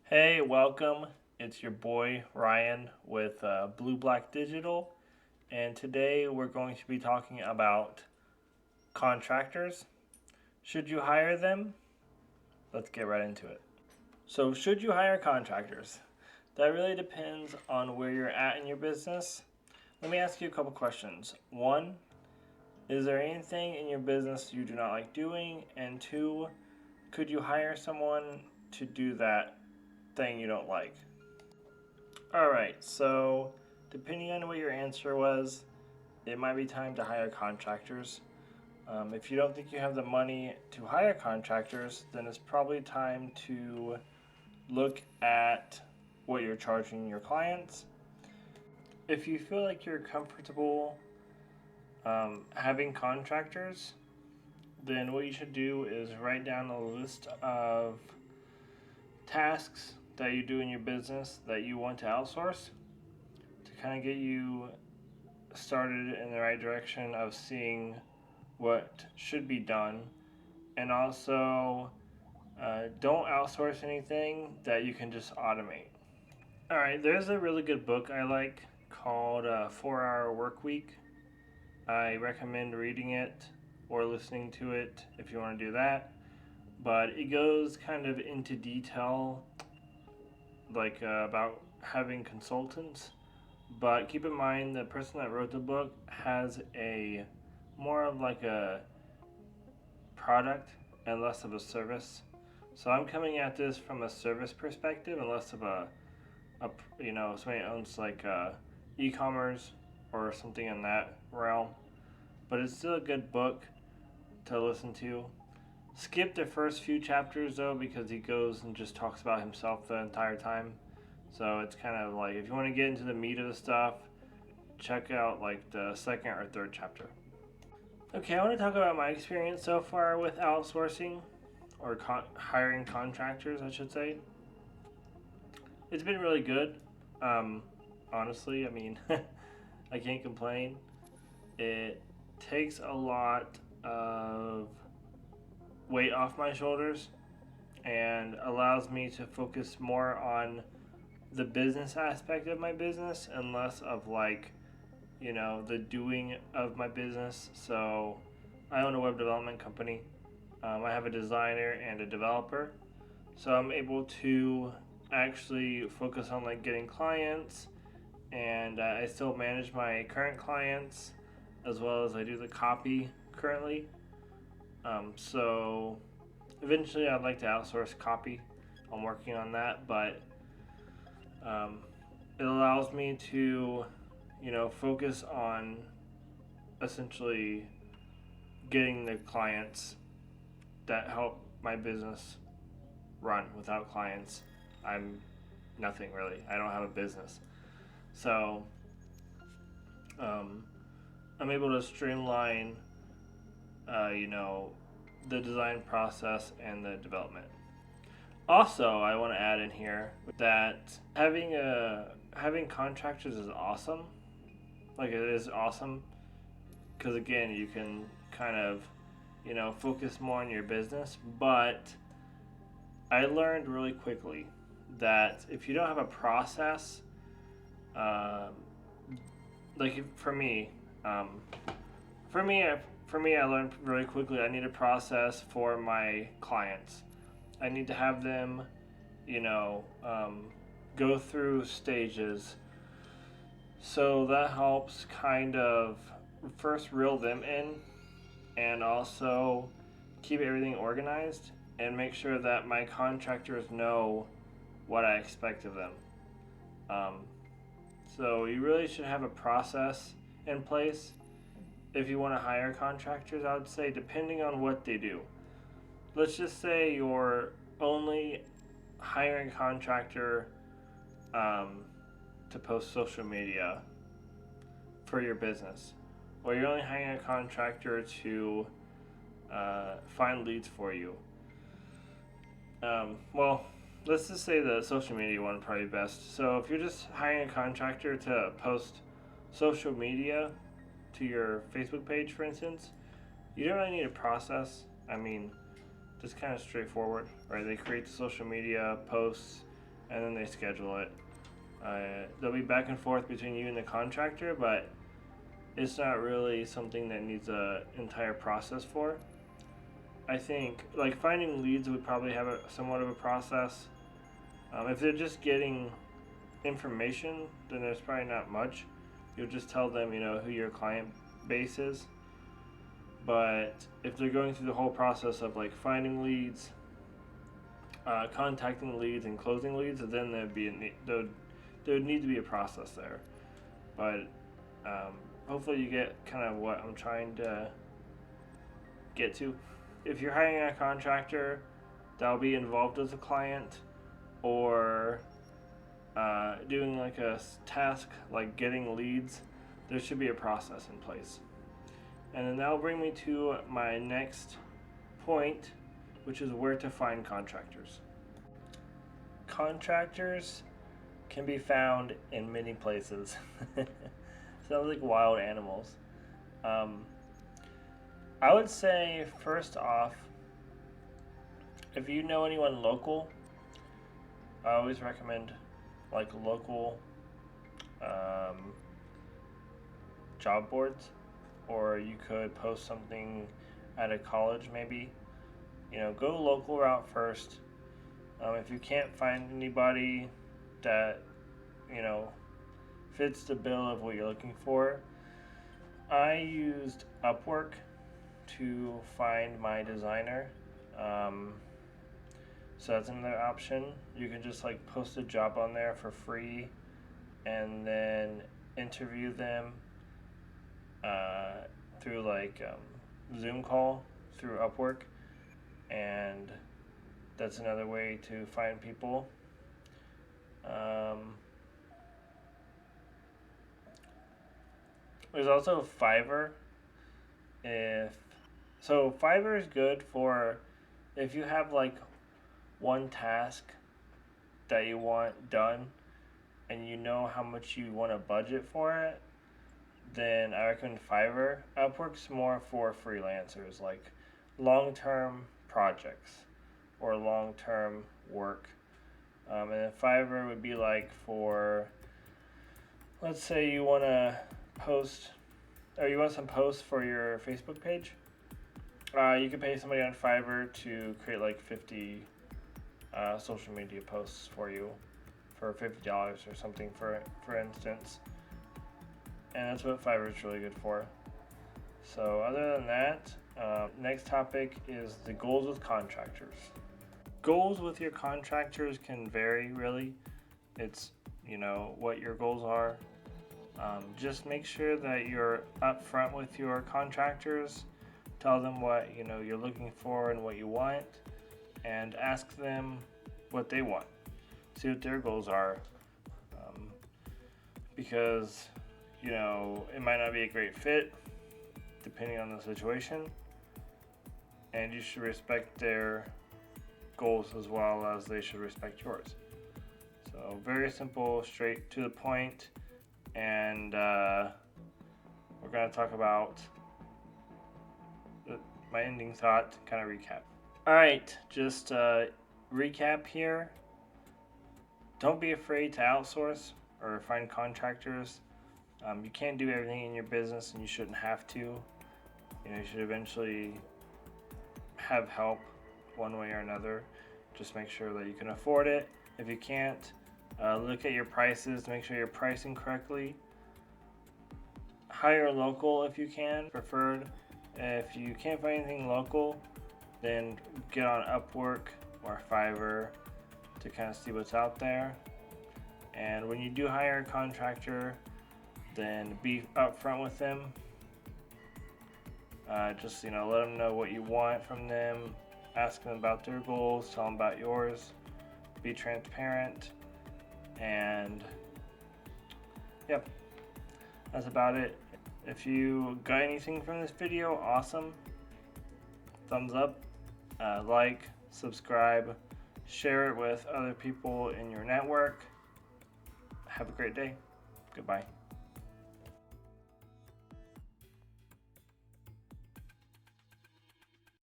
Hey, welcome. It's your boy Ryan with Blue Black Digital, and today we're going to be talking about contractors. Should you hire them? Let's get right into it. So, should you hire contractors? That really depends on where you're at in your business. Let me ask you a couple questions. One, is there anything in your business you do not like doing? And two, could you hire someone to do that thing you don't like? All right, so depending on what your answer was, it might be time to hire contractors. If you don't think you have the money to hire contractors, then it's probably time to look at what you're charging your clients. If you feel like you're comfortable having contractors, then what you should do is write down a list of tasks that you do in your business that you want to outsource to kind of get you started in the right direction of seeing what should be done, and also don't outsource anything that you can just automate. All right, there's a really good book I like called 4 Hour Work Week. I recommend reading it or listening to it if you want to do that, but it goes kind of into detail about having consultants. But keep in mind, the person that wrote the book has a more of like a product and less of a service. So I'm coming at this from a service perspective and less of a somebody owns e-commerce or something in that realm. But it's still a good book to listen to. Skip the first few chapters though, because he goes and just talks about himself the entire time. So it's kind of like, if you want to get into the meat of the stuff, check out like the second or third chapter. Okay, I want to talk about my experience so far with outsourcing or hiring contractors, I should say. It's been really good. Um, Honestly, I mean, I can't complain. It takes a lot of weight off my shoulders and allows me to focus more on the business aspect of my business and less of the doing of my business. So I own a web development company. I have a designer and a developer. So I'm able to actually focus on getting clients, and I still manage my current clients as well as I do the copy currently. So eventually I'd like to outsource copy. I'm working on that, but um, it allows me to focus on essentially getting the clients that help my business run. Without clients, I'm nothing really. I don't have a business. So I'm able to streamline, the design process and the development. Also, I want to add in here that having contractors is awesome. Like, it is awesome because again, you can kind of focus more on your business. But I learned really quickly that if you don't have a process, um, for me, um, for me, I learned really quickly I need a process for my clients. I need to have them, you know, um, go through stages. So that helps kind of first reel them in and also keep everything organized and make sure that my contractors know what I expect of them. Um, so you really should have a process in place if you want to hire contractors, I would say, depending on what they do. Let's just say you're only hiring a contractor um, to post social media for your business, or you're only hiring a contractor to find leads for you. Well, let's just say the social media one probably best. So if you're just hiring a contractor to post social media to your Facebook page, for instance, you don't really need a process. I mean, just kind of straightforward, right? They create the social media posts, and then they schedule it. They'll be back and forth between you and the contractor, but it's not really something that needs an entire process for. I think like finding leads would probably have somewhat of a process. If they're just getting information, then there's probably not much. You'll just tell them, who your client base is. But if they're going through the whole process of like finding leads, contacting leads, and closing leads, then there would need to be a process there. But hopefully you get kind of what I'm trying to get to. If you're hiring a contractor that'll be involved as a client, or doing like a task like getting leads, there should be a process in place. And then that'll bring me to my next point, which is where to find contractors. Contractors can be found in many places. Sounds like wild animals. I would say, first off, if you know anyone local, I always recommend like local job boards, or you could post something at a college maybe. Go local route first. If you can't find anybody that fits the bill of what you're looking for, I used Upwork to find my designer. So that's another option. You can just like post a job on there for free and then interview them through like Zoom call through Upwork, and that's another way to find people. There's also Fiverr. Fiverr is good for if you have like one task that you want done and you know how much you want to budget for it, then I recommend Fiverr. Upwork's more for freelancers, like long-term projects or long-term work. And then Fiverr would be like for, let's say you want to post, or you want some posts for your Facebook page. You could pay somebody on Fiverr to create like 50 social media posts for you for $50 or something, for instance. And that's what Fiverr is really good for. So other than that, next topic is the goals with contractors. Goals with your contractors can vary, really. It's, what your goals are. Just make sure that you're upfront with your contractors. Tell them what, you're looking for and what you want, and ask them what they want. See what their goals are. Because, it might not be a great fit depending on the situation, and you should respect their goals as well as they should respect yours. So very simple, straight to the point, and we're going to talk about my ending thought, kind of recap. Alright, just recap here. Don't be afraid to outsource or find contractors. You can't do everything in your business, and you shouldn't have to. You should eventually have help one way or another. Just make sure that you can afford it. If you can't, look at your prices, make sure you're pricing correctly. Hire local if you can, preferred. If you can't find anything local, then get on Upwork or Fiverr to kind of see what's out there. And when you do hire a contractor, then be upfront with them. Just let them know what you want from them. Ask them about their goals. Tell them about yours. Be transparent. And yep, that's about it. If you got anything from this video, awesome. Thumbs up, like, subscribe, share it with other people in your network. Have a great day. Goodbye.